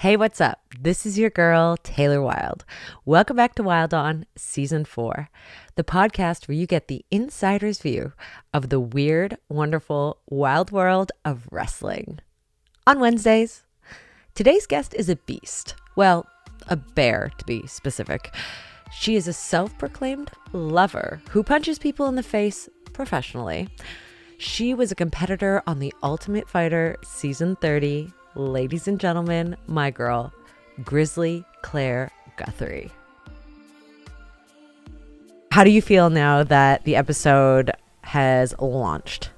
Hey, what's up? This is your girl, Taylor Wilde. Welcome back to Wilde On Season 4, the podcast where you get the insider's view of the weird, wonderful, wild world of wrestling. On Wednesdays, today's guest is a beast. Well, a bear to be specific. She is a self-proclaimed lover who punches people in the face professionally. She was a competitor on The Ultimate Fighter Season 30. Ladies and gentlemen, my girl, Grizzly Claire Guthrie. How do you feel now that the episode has launched?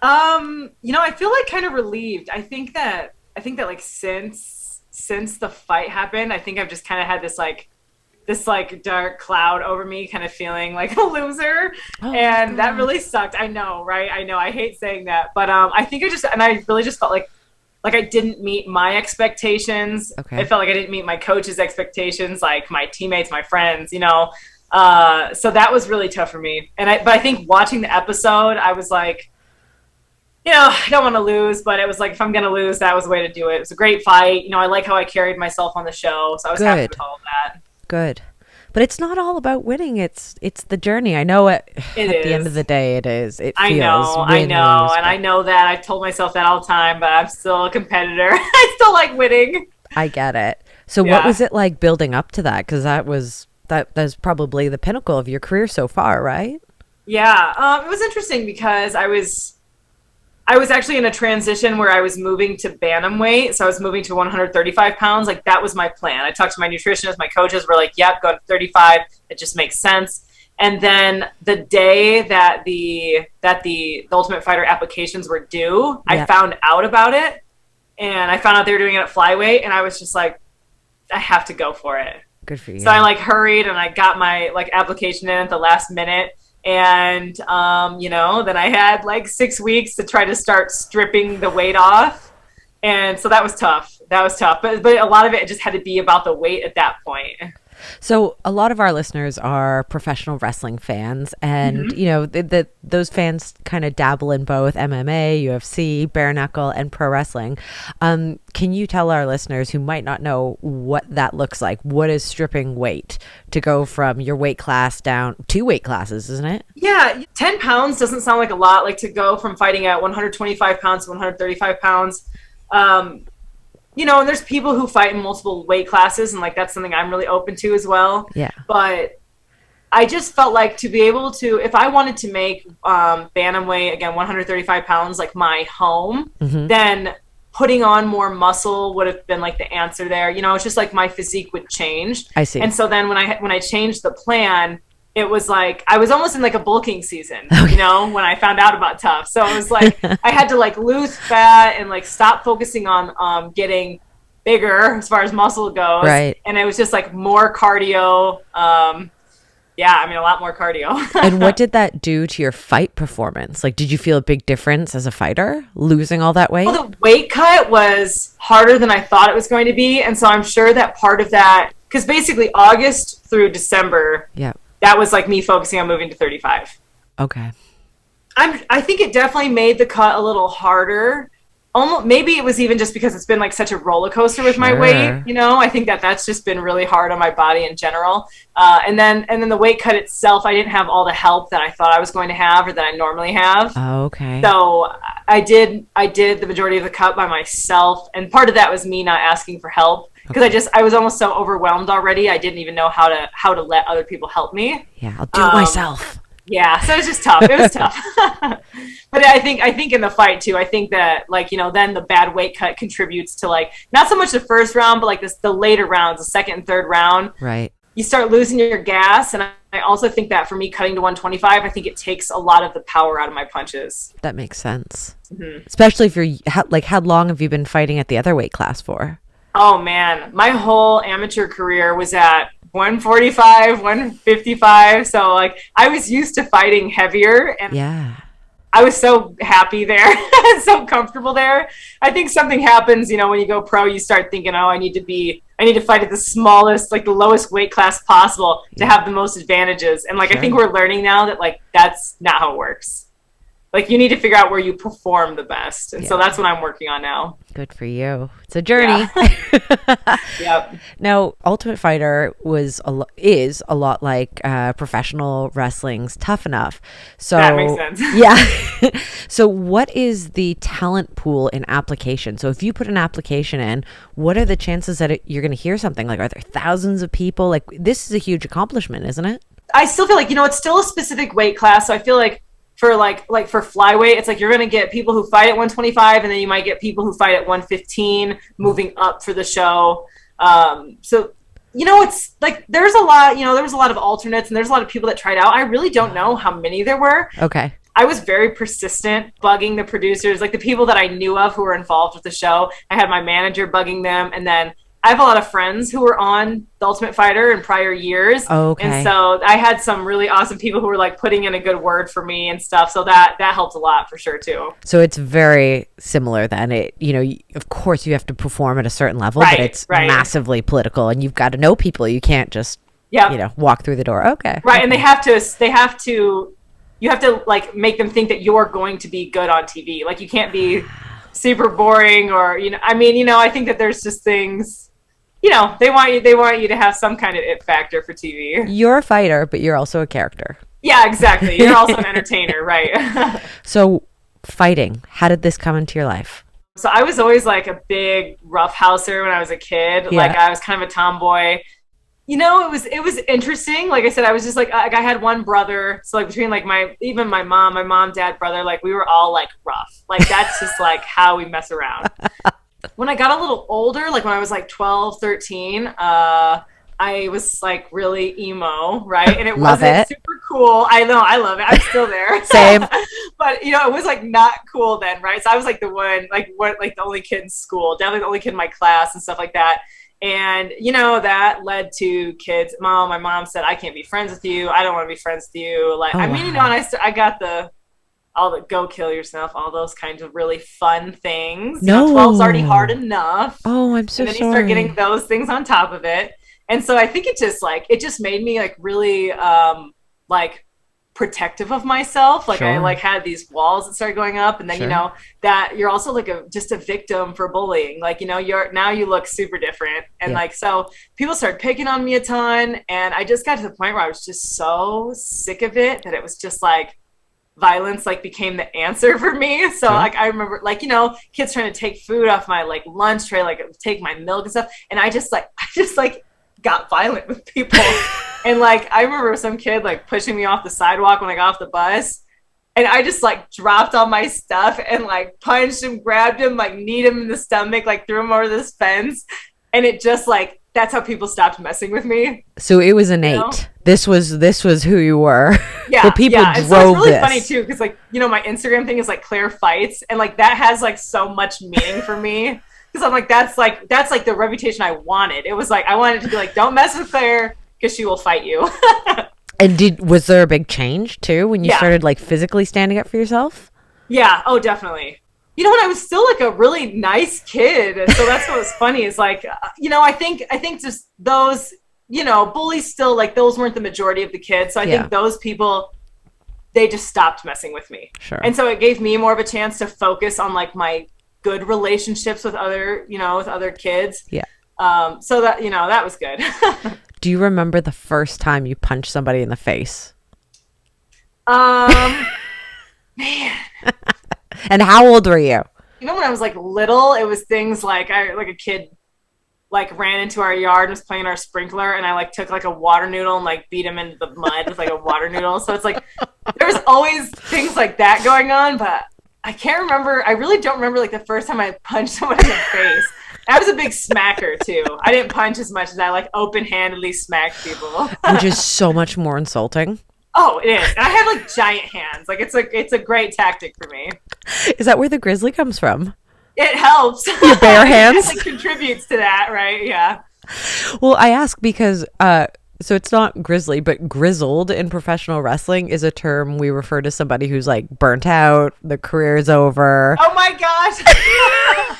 I feel like kind of relieved. I think that like since the fight happened, I think I've just kind of had this dark cloud over me, kind of feeling like a loser. And that really sucked. I know, right? I know. I hate saying that, but I think I really just felt like I didn't meet my expectations. Okay. I felt like I didn't meet my coach's expectations, like my teammates, my friends, so that was really tough for me. But I think watching the episode, I was like, I don't want to lose, but it was like, if I'm going to lose, that was the way to do it. It was a great fight. I like how I carried myself on the show. So I was happy with all of that. Good. But it's not all about winning. It's the journey. I know at the end of the day, it is. I know. And I know that. I've told myself that all the time, but I'm still a competitor. I still like winning. I get it. So What was it like building up to that? Because that's probably the pinnacle of your career so far, right? Yeah. It was interesting because I was actually in a transition where I was moving to bantamweight. So I was moving to 135 pounds. Like, that was my plan. I talked to my nutritionist, my coaches were like, yep, go to 35. It just makes sense. And then the day that the Ultimate Fighter applications were due, I found out about it. And I found out they were doing it at Flyweight. And I was just like, I have to go for it. Good for you. So I hurried and I got my application in at the last minute. And, then I had 6 weeks to try to start stripping the weight off. And so that was tough. But a lot of it just had to be about the weight at that point. So a lot of our listeners are professional wrestling fans, and those fans kind of dabble in both MMA, UFC, bare knuckle, and pro wrestling. Can you tell our listeners who might not know what that looks like? What is stripping weight to go from your weight class down 2 weight classes, isn't it? Yeah, 10 pounds doesn't sound like a lot. Like, to go from fighting at 125 pounds to 135 pounds. And there's people who fight in multiple weight classes, and that's something I'm really open to as well. Yeah. But I just felt like, to be able to, if I wanted to make bantamweight, again, 135 pounds, my home, then putting on more muscle would have been the answer there. It's just my physique would change. I see. And so then when I changed the plan, it was I was almost in a bulking season, when I found out about Tough. So it was I had to lose fat and stop focusing on getting bigger as far as muscle goes. Right. And it was just more cardio. A lot more cardio. And what did that do to your fight performance? Did you feel a big difference as a fighter, losing all that weight? Well, the weight cut was harder than I thought it was going to be. And so I'm sure that part of that, because basically August through December, that was me focusing on moving to 35. Okay. I think it definitely made the cut a little harder. Almost, maybe it was even just because it's been such a roller coaster with my weight. I think that's just been really hard on my body in general. And then the weight cut itself, I didn't have all the help that I thought I was going to have or that I normally have. Oh, okay. So I did the majority of the cut by myself, and part of that was me not asking for help. Because I was almost so overwhelmed already. I didn't even know how to let other people help me. Yeah, I'll do it myself. Yeah, so it was just tough. It was tough. But I think in the fight too, I think that then the bad weight cut contributes to not so much the first round, but the later rounds, the second and third round. Right. You start losing your gas, and I also think that for me cutting to 125, I think it takes a lot of the power out of my punches. That makes sense. Mm-hmm. Especially if you're how long have you been fighting at the other weight class for? Oh man, my whole amateur career was at 145, 155. So I was used to fighting heavier, and I was so happy there, so comfortable there. I think something happens, when you go pro, you start thinking, oh, I need to fight at the smallest, the lowest weight class possible to have the most advantages. And I think we're learning now that that's not how it works. like you need to figure out where you perform the best. And so that's what I'm working on now. Good for you. It's a journey. Yeah. Yep. Now, Ultimate Fighter is a lot like professional wrestling's Tough Enough. So that makes sense. Yeah. So what is the talent pool in application? So if you put an application in, what are the chances that you're going to hear something? Like, are there thousands of people? Like, this is a huge accomplishment, isn't it? I still feel like, it's still a specific weight class. So I feel like for like for flyweight, it's like you're going to get people who fight at 125, and then you might get people who fight at 115 moving up for the show. So, it's like there's a lot, there was a lot of alternates, and there's a lot of people that tried out. I really don't know how many there were. Okay. I was very persistent, bugging the producers, like the people that I knew of who were involved with the show. I had my manager bugging them, and then I have a lot of friends who were on The Ultimate Fighter in prior years. Okay. And so I had some really awesome people who were like putting in a good word for me and stuff. So that helped a lot for sure too. So it's very similar then. Of course you have to perform at a certain level, but it's massively political, and you've got to know people. You can't just, walk through the door. Okay. Right. And you have to like make them think that you're going to be good on TV. Like you can't be super boring or, I think that there's just things, they want you to have some kind of it factor for TV. You're a fighter, but you're also a character. Yeah, exactly. You're also an entertainer, right? So fighting, how did this come into your life? So I was always like a big roughhouser when I was a kid. Yeah. Like I was kind of a tomboy. It was interesting. Like I said, I was just like I had one brother. So like between like my mom, dad, brother, like we were all like rough. Like that's just like how we mess around. When I got a little older, like when I was like 12, 13, I was like really emo, right? And it wasn't super cool. I know, I love it. I'm still there. Same. But it was like not cool then, right? So I was like the one, like the only kid in school, definitely the only kid in my class and stuff like that. And, that led to kids. My mom said, I can't be friends with you. I don't want to be friends with you. Like, and I got all the go kill yourself, all those kinds of really fun things. No. 12's already hard enough. Oh, I'm so sorry. And then you start getting those things on top of it. And so I think it just made me like really like protective of myself. Like I like had these walls that started going up, and then that you're also like just a victim for bullying. Like you look super different, and like so people started picking on me a ton, and I just got to the point where I was just so sick of it that it was just like violence like became the answer for me. So like I remember like kids trying to take food off my like lunch tray, like take my milk and stuff, and I just got violent with people. And like I remember some kid like pushing me off the sidewalk when I got off the bus, and I just like dropped all my stuff and like punched him, grabbed him, like kneed him in the stomach, like threw him over this fence. And it just like that's how people stopped messing with me. So it was innate. This was who you were. Yeah. The people drove and so it's really this. Funny too, because like my Instagram thing is like Claire Fights, and like that has like so much meaning for me. Because I'm like that's like the reputation I wanted. It was like I wanted to be like, don't mess with Claire because she will fight you. And was there a big change too when you started like physically standing up for yourself? Yeah. Oh, definitely. When I was still like a really nice kid, and so that's what was funny is like, I think just those, bullies still like those weren't the majority of the kids. So I think those people, they just stopped messing with me. Sure. And so it gave me more of a chance to focus on like my good relationships with other, with other kids. Yeah. So that, that was good. Do you remember the first time you punched somebody in the face? Man. And how old were you? When I was like little, it was things like a kid like ran into our yard and was playing our sprinkler, and I like took like a water noodle and like beat him into the mud with like a water noodle. So it's like there's always things like that going on, but I can't remember. I really don't remember like the first time I punched someone in the face. I was a big smacker too. I didn't punch as much as I like open-handedly smacked people. Which is so much more insulting. Oh, it is. And I have like giant hands. Like it's a great tactic for me. Is that where the grizzly comes from? It helps. Your bare hands? It contributes to that, right? Yeah. Well, I ask because so it's not grizzly, but grizzled in professional wrestling is a term we refer to somebody who's like burnt out, the career is over. Oh my gosh.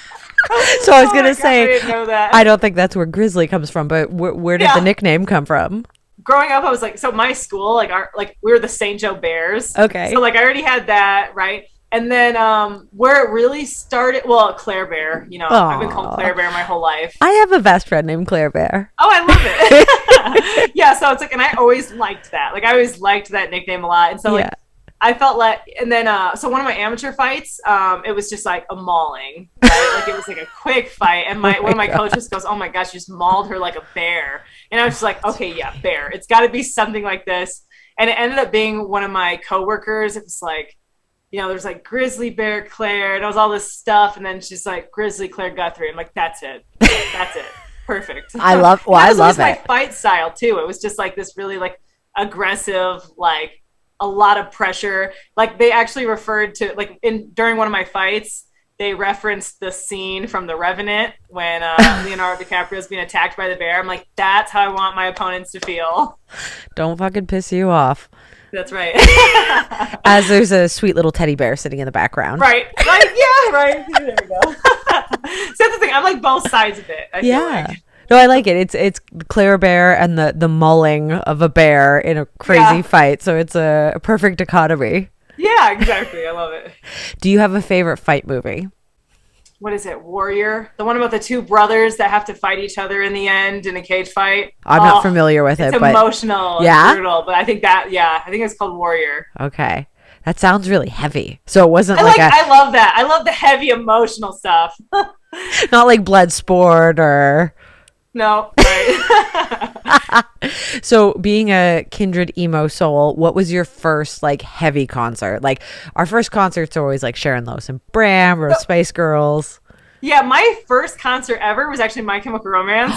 So I was going to say, I didn't know that. I don't think that's where grizzly comes from, but where did the nickname come from? growing up, I was like, so my school, we were the St. Joe Bears. Okay. So like I already had that, right? And then where it really started, well, Claire Bear, you know, I've been called Claire Bear my whole life. I have a best friend named Claire Bear. Oh, I love it. Yeah, so it's like, and I always liked that. Like I always liked that nickname a lot. And so like I felt like, and then so one of my amateur fights, it was just like a mauling, right? Like it was like a quick fight, and one of my coaches goes, "Oh my gosh, you just mauled her like a bear," and I was just like, "Okay, yeah, bear. It's got to be something like this." And it ended up being one of my coworkers. It was like, you know, there's like Grizzly Bear Claire, and it was all this stuff, and then she's like Grizzly Claire Guthrie. I'm like, that's it, that's it, perfect. I love it. That was my fight style too. It was just like this really like aggressive, like a lot of pressure. Like they actually referred to like during one of my fights, they referenced the scene from The Revenant when Leonardo DiCaprio is being attacked by the bear. I'm like, that's how I want my opponents to feel. Don't fucking piss you off. That's right. As there's a sweet little teddy bear sitting in the background. Right. Yeah, right. There we go. So that's the thing. I'm like both sides of it. I feel like. No, I like it. It's Claire Bear and the mauling of a bear in a crazy fight. So it's a perfect dichotomy. Yeah, exactly. I love it. Do you have a favorite fight movie? What is it? Warrior? The one about the two brothers that have to fight each other in the end in a cage fight? I'm not familiar with it. It's emotional. Yeah? Brutal. But I think it's called Warrior. Okay. That sounds really heavy. So it wasn't I love that. I love the heavy emotional stuff. Not like Bloodsport or... No, right. So being a kindred emo soul, what was your first like heavy concert? Like our first concerts are always like Sharon Lois and Bram or Spice Girls. Yeah, my first concert ever was actually My Chemical Romance.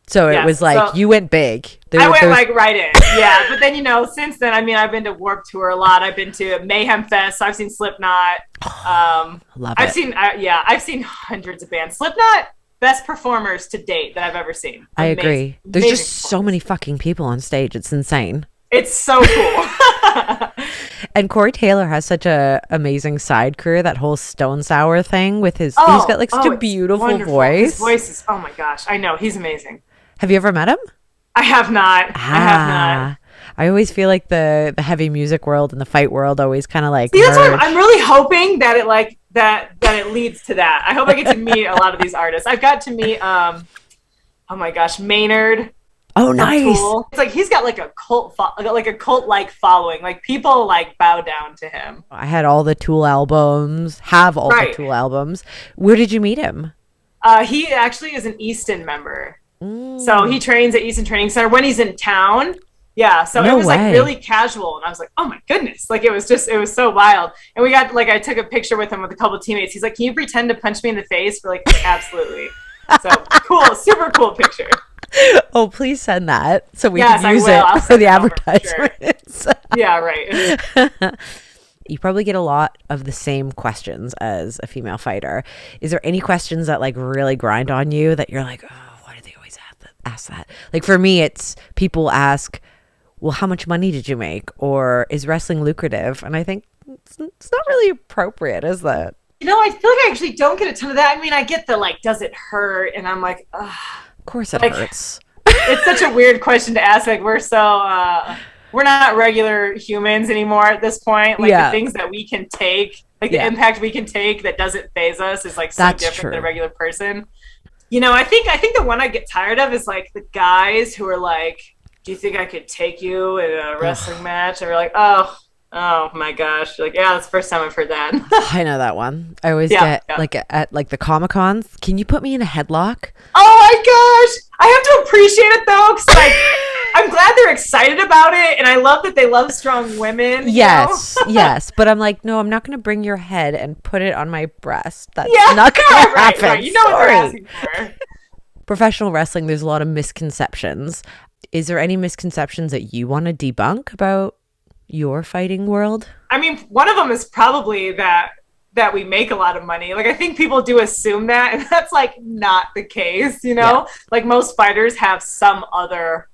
So it was like you went big. I went like right in. Yeah, but then, you know, since then, I mean, I've been to Warped Tour a lot. I've been to Mayhem Fest. So I've seen Slipknot. Love I've seen hundreds of bands. Slipknot, best performers to date that I've ever seen. I agree. There's just so many fucking people on stage. It's insane. It's so cool. And Corey Taylor has such a amazing side career. That whole Stone Sour thing with his, he's got like such a beautiful voice. His voice is, oh my gosh, I know, he's amazing. Have you ever met him? I have not. I have not. I always feel like the heavy music world and the fight world always kind of like. See, that's why I'm really hoping that it like that it leads to that. I hope I get to meet a lot of these artists. I've got to meet oh my gosh, Maynard. Oh, nice. Cool. It's like he's got like a cult like following. Like people like bow down to him. I had all the Tool albums. The Tool albums. Where did you meet him? He actually is an Easton member. So he trains at Easton Training Center when he's in town. Yeah, so it was like really casual, and I was like, "Oh my goodness!" Like it was so wild. And we got like I took a picture with him with a couple of teammates. He's like, "Can you pretend to punch me in the face?" We're like, "Absolutely." So cool, super cool picture. Oh, please send that so we can use it for the advertisements. Sure. Yeah, right. You probably get a lot of the same questions as a female fighter. Is there any questions that like really grind on you that you're like, oh, why do they always have to ask that? Like for me, it's people ask, well, how much money did you make? Or is wrestling lucrative? And I think it's not really appropriate, is that? You know, I feel like I actually don't get a ton of that. I mean, I get the like, does it hurt? And I'm like, ugh. Of course it hurts. It's such a weird question to ask. Like we're not regular humans anymore at this point. Like the things that we can take, like the impact we can take that doesn't faze us is like so different than a regular person. You know, I think the one I get tired of is like the guys who are like, do you think I could take you in a wrestling match? And we're like, oh my gosh. Like, yeah, that's the first time I've heard that. I know that one. I always get like at like the Comic-Cons, can you put me in a headlock? Oh my gosh. I have to appreciate it though, because like I'm glad they're excited about it, and I love that they love strong women. Yes, yes. But I'm like, no, I'm not going to bring your head and put it on my breast. That's not going to happen. Right. You know what they're asking for. Professional wrestling, there's a lot of misconceptions. Is there any misconceptions that you want to debunk about your fighting world? I mean, one of them is probably that we make a lot of money. Like I think people do assume that, and that's like not the case, you know? Like most fighters have some other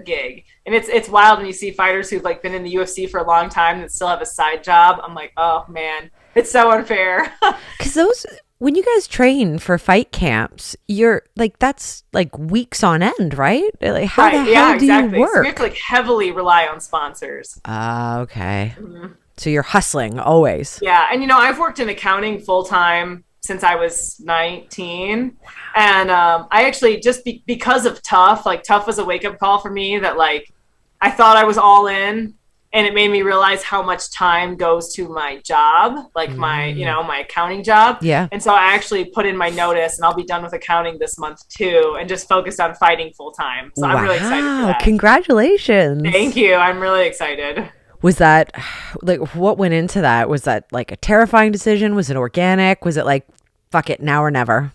gig. And it's wild when you see fighters who've like been in the UFC for a long time that still have a side job. I'm like, oh man, it's so unfair. Because those when you guys train for fight camps, you're like, that's like weeks on end, right? Like, how the hell do you work? So we have to like heavily rely on sponsors. Okay. Mm-hmm. So you're hustling always. Yeah. And, you know, I've worked in accounting full time since I was 19. And I actually just because of Tough, like Tough was a wake up call for me that like I thought I was all in. And it made me realize how much time goes to my job, like my, you know, my accounting job. Yeah. And so I actually put in my notice and I'll be done with accounting this month too, and just focused on fighting full time. So I'm really excited for that. Congratulations. Thank you. I'm really excited. Was that like, what went into that? Was that like a terrifying decision? Was it organic? Was it like, fuck it, now or never?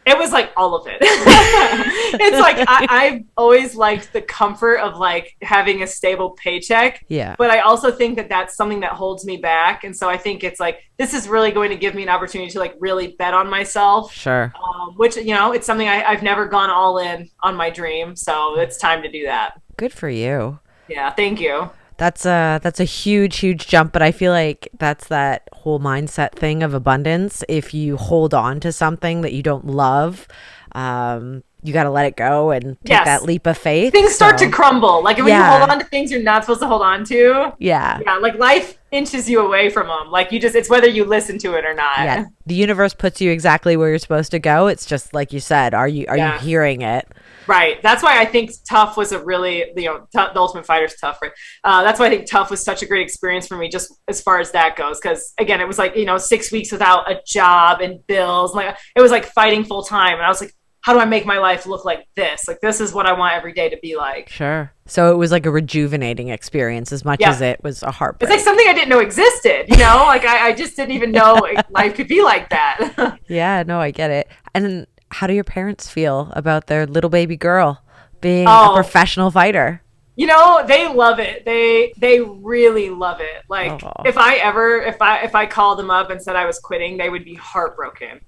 It was like all of it. It's like I've always liked the comfort of like having a stable paycheck. Yeah. But I also think that that's something that holds me back. And so I think it's like, this is really going to give me an opportunity to like really bet on myself. Sure. Which, you know, it's something I've never gone all in on my dream. So it's time to do that. Good for you. Yeah. Thank you. That's a huge jump, but I feel like that's that whole mindset thing of abundance. If you hold on to something that you don't love, you got to let it go and take that leap of faith. Things start to crumble. Like when you hold on to things you're not supposed to hold on to. Yeah. Yeah. Like life inches you away from them. Like it's whether you listen to it or not. Yeah. The universe puts you exactly where you're supposed to go. It's just like you said, are you hearing it? Right. That's why I think Tough was a really, you know, The Ultimate Fighter's Tough, right? That's why I think Tough was such a great experience for me, just as far as that goes. Because again, it was like, you know, 6 weeks without a job and bills. Like it was like fighting full time. And I was like, how do I make my life look like this? Like, this is what I want every day to be like. Sure. So it was like a rejuvenating experience as much as it was a heartbreak. It's like something I didn't know existed, you know? Like I just didn't even know life could be like that. Yeah, no, I get it. And how do your parents feel about their little baby girl being a professional fighter? You know, they love it. They really love it. Like if I called them up and said I was quitting, they would be heartbroken.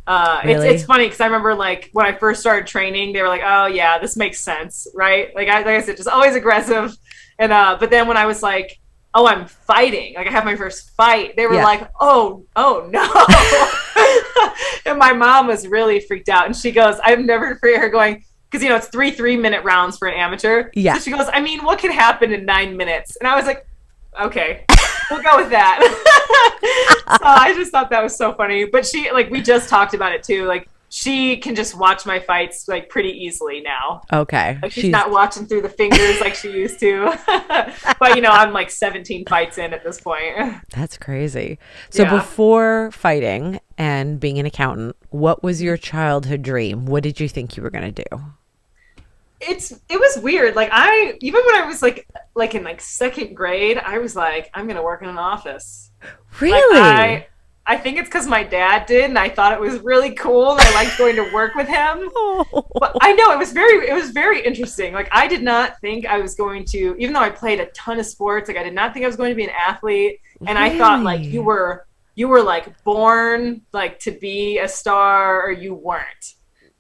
Really? It's funny because I remember like when I first started training, they were like, "Oh yeah, this makes sense, right?" Like I said, just always aggressive. And but then when I was like, "Oh, I'm fighting," like I have my first fight, they were like, "Oh no!" And my mom was really freaked out, and she goes, "I've never forget her going." Because, you know, it's 3-minute rounds for an amateur. Yeah. So she goes, I mean, what can happen in 9 minutes? And I was like, okay, we'll go with that. So I just thought that was so funny. But she, like, we just talked about it too. Like, she can just watch my fights, like, pretty easily now. Okay. Like, she's not watching through the fingers like she used to. But, you know, I'm like 17 fights in at this point. That's crazy. So before fighting and being an accountant, what was your childhood dream? What did you think you were going to do? It was weird. Like even when I was like in like second grade, I was like, I'm gonna work in an office. Really? Like, I think it's because my dad did, and I thought it was really cool, and I liked going to work with him. But I know it was very interesting. Like I did not think I was going to, even though I played a ton of sports, like I did not think I was going to be an athlete. And I thought like you were like born like to be a star, or you weren't.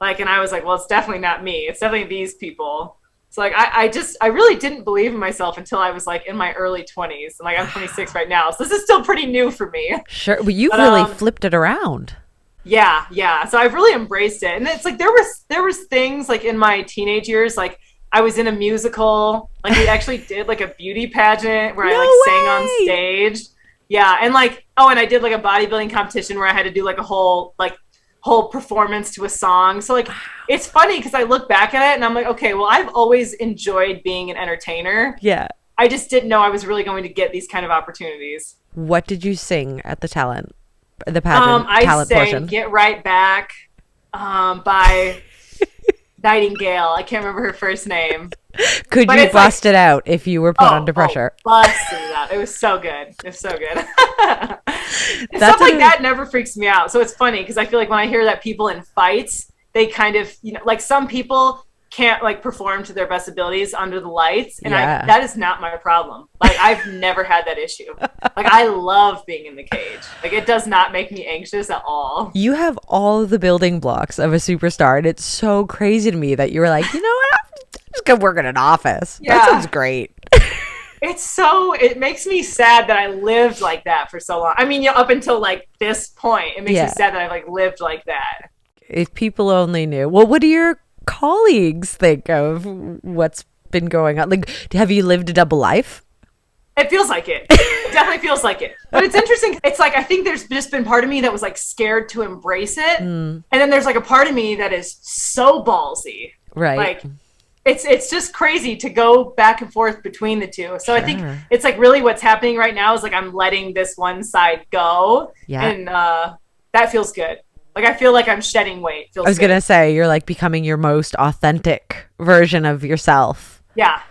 Like, and I was like, well, it's definitely not me. It's definitely these people. So like, I really didn't believe in myself until I was like in my early 20s. And like, I'm 26 right now. So this is still pretty new for me. Sure. Well, you really flipped it around. Yeah. Yeah. So I've really embraced it. And it's like, there was things like in my teenage years, like I was in a musical, like we actually did like a beauty pageant where I like sang on stage. Yeah. And like, and I did like a bodybuilding competition where I had to do like a whole performance to a song. So like it's funny because I look back at it and I'm like, okay, well, I've always enjoyed being an entertainer. Yeah. I just didn't know I was really going to get these kind of opportunities. What did you sing at the pageant I sang portion? Get Right Back by Nightingale. I can't remember her first name. Could you bust it out if you were put under pressure? Busted it out. It was so good. It was so good. Stuff like that never freaks me out. So it's funny because I feel like when I hear that people in fights, they kind of, you know, like some people can't like perform to their best abilities under the lights. And that is not my problem. Like I've never had that issue. Like I love being in the cage. Like it does not make me anxious at all. You have all of the building blocks of a superstar. And it's so crazy to me that you were like, you know what? I'm just going to work in an office. Yeah. That sounds great. it makes me sad that I lived like that for so long. I mean, up until like this point, it makes me sad that I've like lived like that. If people only knew. Well, what do your colleagues think of what's been going on? Like, have you lived a double life? It feels like it. It definitely feels like it. But it's interesting. It's like, I think there's just been part of me that was like scared to embrace it. And then there's like a part of me that is so ballsy. Right. Like, it's just crazy to go back and forth between the two. So I think it's like really what's happening right now is like I'm letting this one side go. Yeah. And that feels good. Like, I feel like I'm shedding weight. I was going to say, you're like becoming your most authentic version of yourself. Yeah.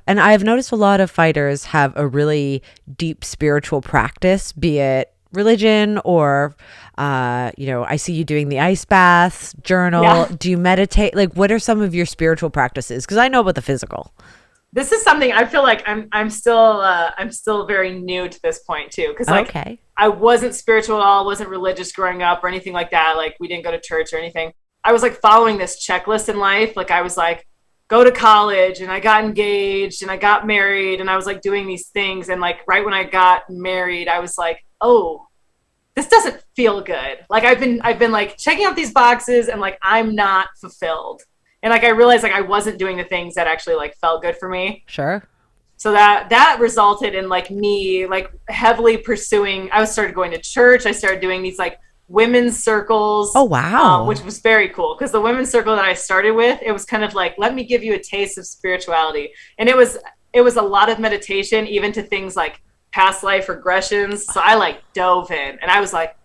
And I've noticed a lot of fighters have a really deep spiritual practice, be it religion or, I see you doing the ice baths, journal. Yeah. Do you meditate? Like, what are some of your spiritual practices? Because I know about the physical. This is something I feel like I'm still very new to this point too. Because I wasn't spiritual at all, wasn't religious growing up or anything like that. Like, we didn't go to church or anything. I was like following this checklist in life. Like, I was like, go to college, and I got engaged, and I got married, and I was like doing these things. And like right when I got married, I was like, oh, this doesn't feel good. Like, I've been like checking off these boxes, and like I'm not fulfilled. And like I realized like I wasn't doing the things that actually like felt good for me. Sure. So that resulted in like me like heavily pursuing. I started going to church. I started doing these like women's circles. Oh, wow. Which was very cool, because the women's circle that I started with, it was kind of like, let me give you a taste of spirituality. And it was a lot of meditation, even to things like past life regressions. So I like dove in, and I was like,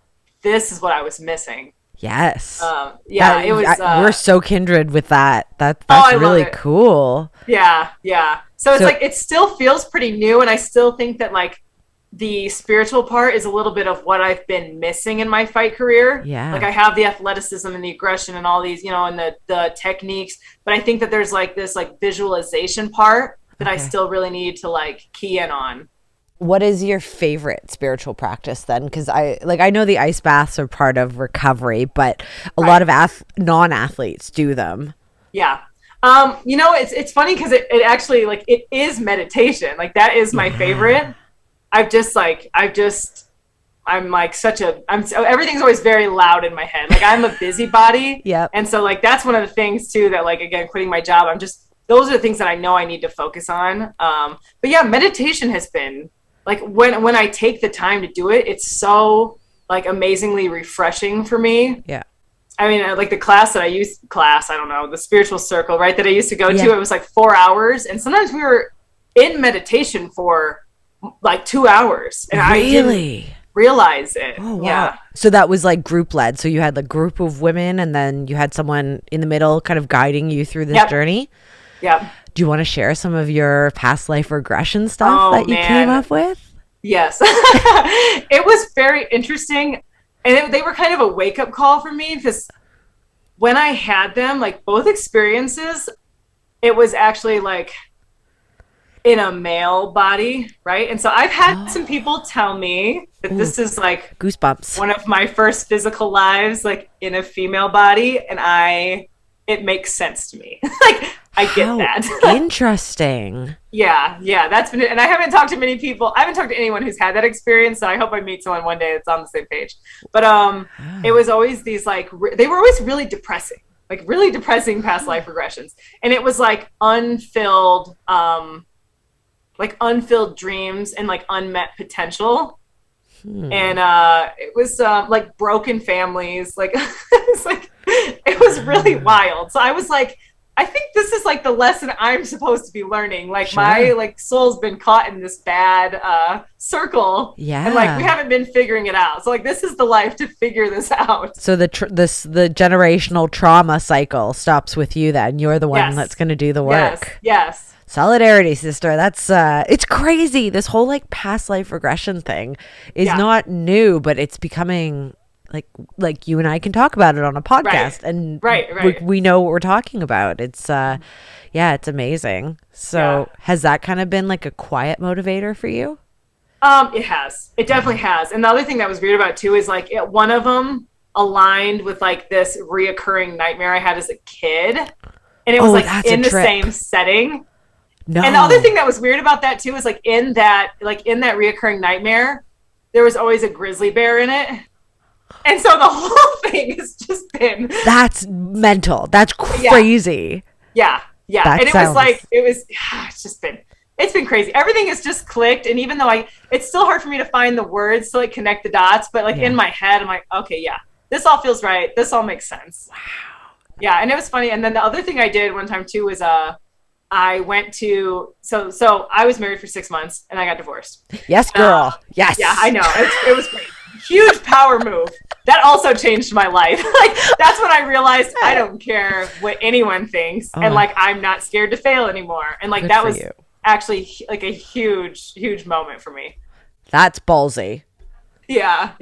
this is what I was missing. Yes. We're so kindred with that. That's really cool. Yeah. So it's like, it still feels pretty new, and I still think that like the spiritual part is a little bit of what I've been missing in my fight career. Yeah. Like, I have the athleticism and the aggression and all these, and the techniques, but I think that there's like this like visualization part that I still really need to like key in on. What is your favorite spiritual practice then? Because I know the ice baths are part of recovery, but a lot of non-athletes do them. Yeah. It's funny because it actually like it is meditation. Like, that is my favorite. everything's always very loud in my head. Like, I'm a busybody. Yeah. And so like, that's one of the things too, that like, again, quitting my job, those are the things that I know I need to focus on. But yeah, meditation has been like, when I take the time to do it, it's so like amazingly refreshing for me. Yeah. I mean, like the the spiritual circle, right, that I used to go to, it was like 4 hours. And sometimes we were in meditation for like 2 hours. And I didn't realize it. Oh, wow. Yeah. So that was like group led. So you had like group of women, and then you had someone in the middle kind of guiding you through this journey. Yeah. Do you want to share some of your past life regression stuff that you came up with? Yes. It was very interesting. And they were kind of a wake-up call for me, because when I had them, like both experiences, it was actually like in a male body, right? And so I've had some people tell me that this is like goosebumps, one of my first physical lives, like in a female body, and it makes sense to me. Like, I get that. Interesting. Yeah. That's been it. And I haven't talked to many people. I haven't talked to anyone who's had that experience. So I hope I meet someone one day that's on the same page. But it was always these like, they were always really depressing past life regressions. And it was like unfilled dreams and like unmet potential. And it was like broken families. Like, it was really wild. So I was like, I think this is like the lesson I'm supposed to be learning. Like, my like soul's been caught in this bad circle. Yeah. And like, we haven't been figuring it out. So like, this is the life to figure this out. So the generational trauma cycle stops with you then. You're the one that's going to do the work. Yes. Solidarity, sister. That's it's crazy. This whole like past life regression thing is not new, but it's becoming like you and I can talk about it on a podcast, and we know what we're talking about. It's it's amazing. So has that kind of been like a quiet motivator for you? It has. It definitely has. And the other thing that was weird about it too is like one of them aligned with like this reoccurring nightmare I had as a kid, and it was like in the same setting. No. And the other thing that was weird about that too is like in that reoccurring nightmare, there was always a grizzly bear in it. And so the whole thing has just been... That's mental. That's crazy. Yeah. That and sounds... it's been crazy. Everything has just clicked. And even though it's still hard for me to find the words to like connect the dots, but like in my head, I'm like, okay, yeah, this all feels right. This all makes sense. Wow. Yeah. And it was funny. And then the other thing I did one time too was, I went to, so I was married for 6 months and I got divorced. Yes, girl. Yes. Yeah, I know. It was great. Huge power move. That also changed my life. Like, that's when I realized I don't care what anyone thinks. And like, I'm not scared to fail anymore. And like, that was actually like a huge, huge moment for me. That's ballsy. Yeah.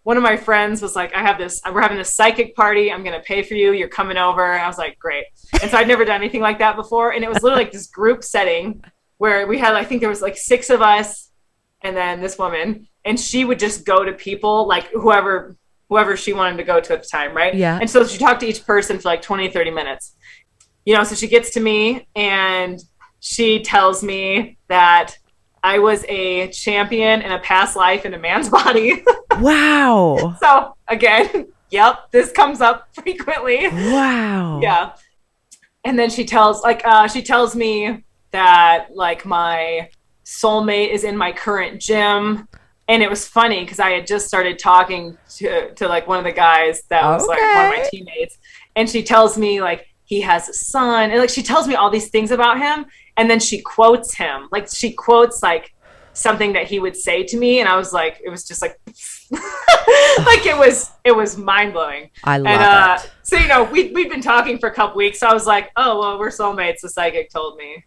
One of my friends was like, we're having this psychic party. I'm going to pay for you. You're coming over. I was like, great. And so I'd never done anything like that before. And it was literally like this group setting where we had, I think there was like 6 of us and then this woman, and she would just go to people, like whoever she wanted to go to at the time. Right. Yeah. And so she talked to each person for like 20, 30 minutes, so she gets to me and she tells me that I was a champion in a past life in a man's body. Wow. So again, this comes up frequently. Wow. Yeah. And then she tells me that like my soulmate is in my current gym. And it was funny because I had just started talking to like one of the guys that was like one of my teammates. And she tells me like he has a son. And like she tells me all these things about him. And then she quotes him. Like she quotes like something that he would say to me. And I was like, it was just like, like it was mind blowing. I love it. So, we'd been talking for a couple weeks. So I was like, oh, well, we're soulmates. The psychic told me.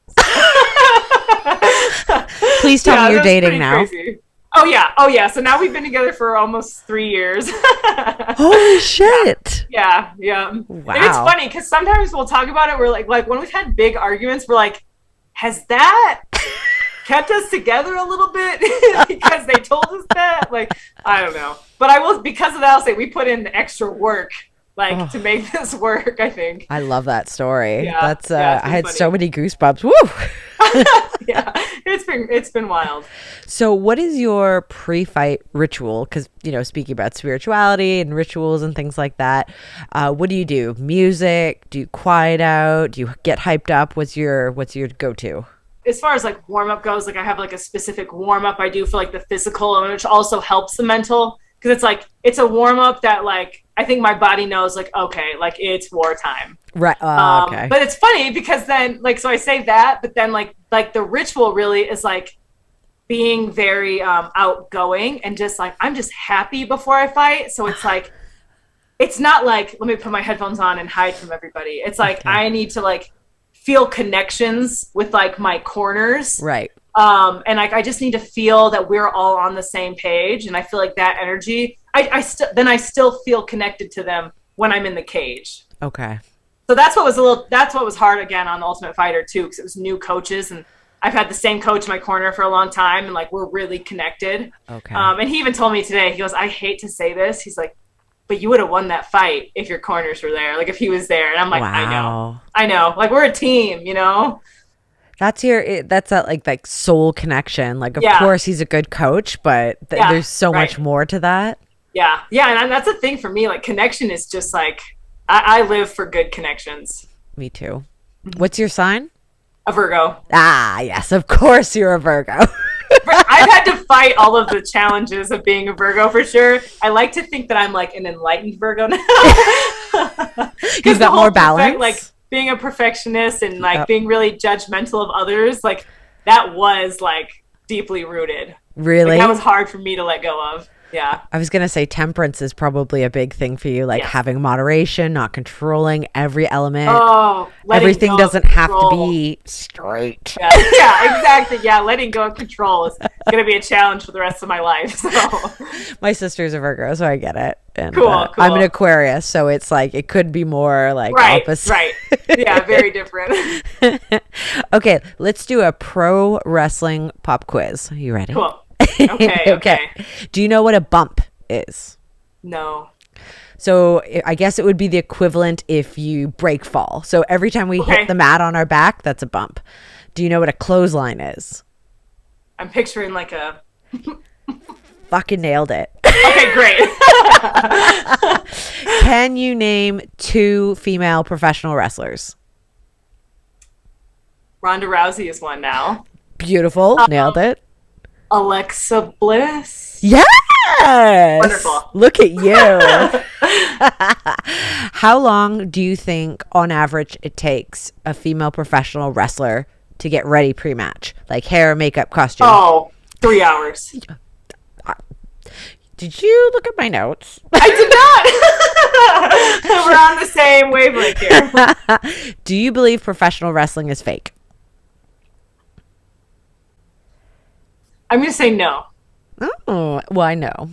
Please tell me you're dating now. Crazy. Oh yeah. So now we've been together for almost 3 years. Holy shit. Yeah. Wow. And it's funny because sometimes we'll talk about it. We're like when we've had big arguments, we're like, has that kept us together a little bit because they told us that? Like, I don't know. But I will, because of that, I'll say we put in the extra work to make this work, I think. I love that story. Yeah, that's I had funny. So many goosebumps. Woo! Yeah, it's been wild. So what is your pre-fight ritual? Because speaking about spirituality and rituals and things like that, what do you do? Music? Do you quiet out? Do you get hyped up? What's your go-to? As far as like warm up goes, like I have like a specific warm up I do for like the physical, which also helps the mental, because it's like it's a warm up that like I think my body knows like, okay, like it's wartime. Right. Okay. But it's funny because then like, so I say that, but then like the ritual really is like being very outgoing and just like, I'm just happy before I fight. So it's like, it's not like, let me put my headphones on and hide from everybody. It's like, I need to like feel connections with like my corners. Right. And like, I just need to feel that we're all on the same page. And I feel like that energy, I still feel connected to them when I'm in the cage. Okay. So that's what was hard again on the Ultimate Fighter too, because it was new coaches and I've had the same coach in my corner for a long time and like, we're really connected. Okay. And he even told me today, he goes, I hate to say this. He's like, but you would have won that fight if your corners were there. Like if he was there. And I'm like, wow. I know. Like we're a team, That's that like soul connection. Like, of course he's a good coach, but there's so much more to that. Yeah. Yeah. And that's the thing for me. Like connection is just like, I live for good connections. Me too. What's your sign? A Virgo. Ah, yes. Of course you're a Virgo. I've had to fight all of the challenges of being a Virgo for sure. I like to think that I'm like an enlightened Virgo now. You've got more balance. Like being a perfectionist and like being really judgmental of others, like that was like deeply rooted. Really? Like, that was hard for me to let go of. Yeah. I was going to say temperance is probably a big thing for you, like having moderation, not controlling every element. Oh, everything doesn't have to be straight. Yeah, exactly. Yeah, letting go of control is going to be a challenge for the rest of my life. So. My sister's a Virgo, so I get it. And, cool. I'm an Aquarius, so it's like it could be more like opposite. Right. Yeah, very different. Okay, let's do a pro wrestling pop quiz. Are you ready? Cool. Okay. Do you know what a bump is? No. So I guess it would be the equivalent if you break fall. So every time we hit the mat on our back, that's a bump. Do you know what a clothesline is? I'm picturing like a... Fucking nailed it. Okay, great. Can you name 2 female professional wrestlers? Ronda Rousey is one now. Beautiful. Nailed it. Alexa Bliss. Yes. Wonderful. Look at you. How long do you think on average it takes a female professional wrestler to get ready pre-match? Like hair, makeup, costume? Oh, 3 hours. Did you look at my notes? I did not. We're on the same wavelength here. Do you believe professional wrestling is fake? I'm going to say no. Oh, well, I know.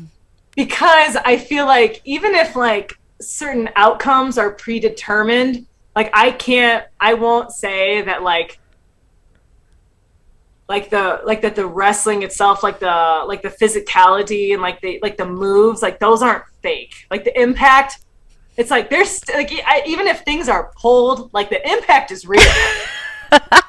Because I feel like even if like certain outcomes are predetermined, like I won't say that like that the wrestling itself, like the physicality and like the moves, like those aren't fake. Like the impact, it's like there's like even if things are pulled, like the impact is real.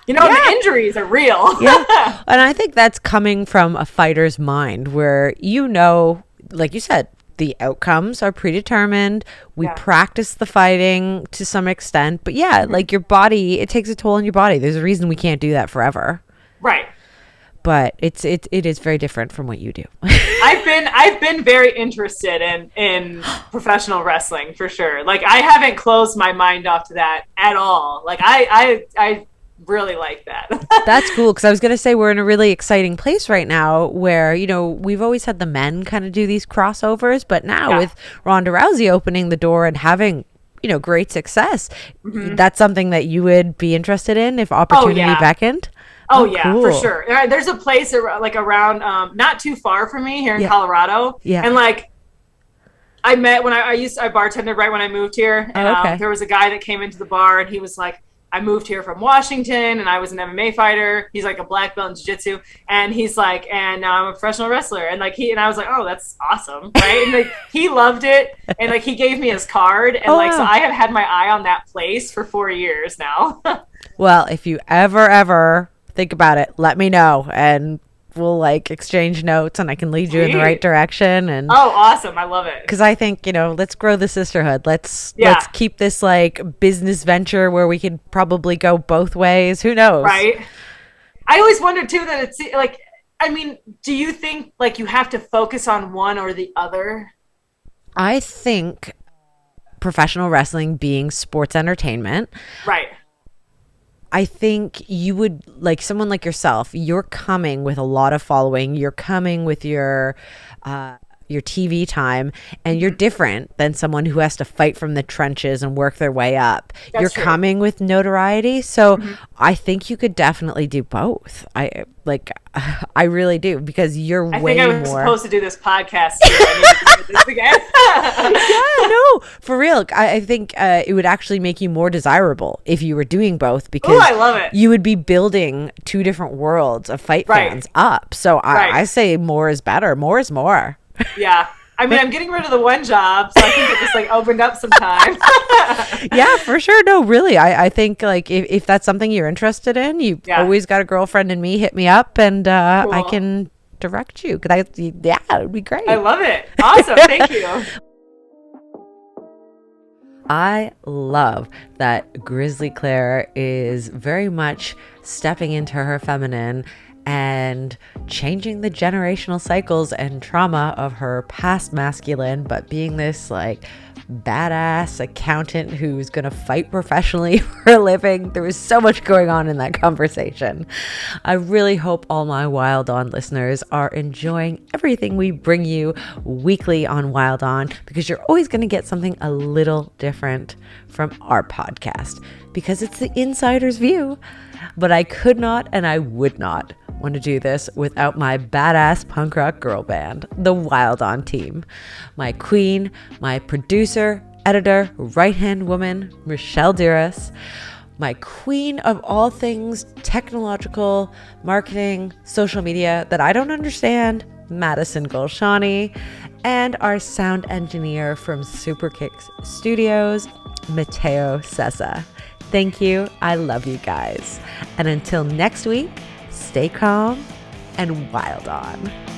You know, the injuries are real. Yeah. And I think that's coming from a fighter's mind where, you know, like you said, the outcomes are predetermined. We practice the fighting to some extent. But like your body, it takes a toll on your body. There's a reason we can't do that forever. Right. But it is very different from what you do. I've been very interested in professional wrestling for sure. Like I haven't closed my mind off to that at all. Like I really like that. That's cool, because I was going to say we're in a really exciting place right now where, you know, we've always had the men kind of do these crossovers, but now with Ronda Rousey opening the door and having, you know, great success, that's something that you would be interested in if opportunity beckoned? Oh yeah, cool. For sure. There's a place like around, not too far from me here in Colorado. Yeah. And like, I met when I bartended right when I moved here. And there was a guy that came into the bar and he was like, I moved here from Washington and I was an MMA fighter. He's like a black belt in jiu-jitsu. And he's like, and now I'm a professional wrestler. And like and I was like, oh, that's awesome. Right. And like he loved it. And like he gave me his card. And so I have had my eye on that place for 4 years now. Well, if you ever think about it, let me know and we'll like exchange notes and I can lead you in the right direction. And awesome. I love it. Because I think, you know, let's grow the sisterhood. Let's keep this like business venture where we could probably go both ways. Who knows? Right. I always wondered too that it's like, I mean, do you think like you have to focus on one or the other? I think professional wrestling being sports entertainment. Right. I think you would, like someone like yourself, you're coming with a lot of following. You're coming with your TV time, and you're different than someone who has to fight from the trenches and work their way up. You're coming with notoriety. So I think you could definitely do both. I really do, because you're way more. I think I was supposed to do this podcast too. I need to do this again. Yeah, no, for real. I think it would actually make you more desirable if you were doing both, because I love it. You would be building 2 different worlds of fight fans up. So I say more is better. More is more. Yeah. I mean, I'm getting rid of the one job, so I think it just like opened up some time. Yeah, for sure. No, really. I think like if that's something you're interested in, you always got a girlfriend in me, hit me up and cool. I can direct you. It would be great. I love it. Awesome. Thank you. I love that Grizzly Claire is very much stepping into her feminine and changing the generational cycles and trauma of her past masculine, but being this like badass accountant who's gonna fight professionally for a living. There was so much going on in that conversation. I really hope all my Wilde On listeners are enjoying everything we bring you weekly on Wilde On, because you're always gonna get something a little different from our podcast, because it's the insider's view. But I could not and I would not want to do this without my badass punk rock girl band, the Wilde On team. My queen, my producer, editor, right-hand woman, Rochelle Douris. My queen of all things technological, marketing, social media that I don't understand, Madison Golshani. and our sound engineer from Superkicks Studios, Matteo Sessa. Thank you. I love you guys. And until next week, stay calm and wild on.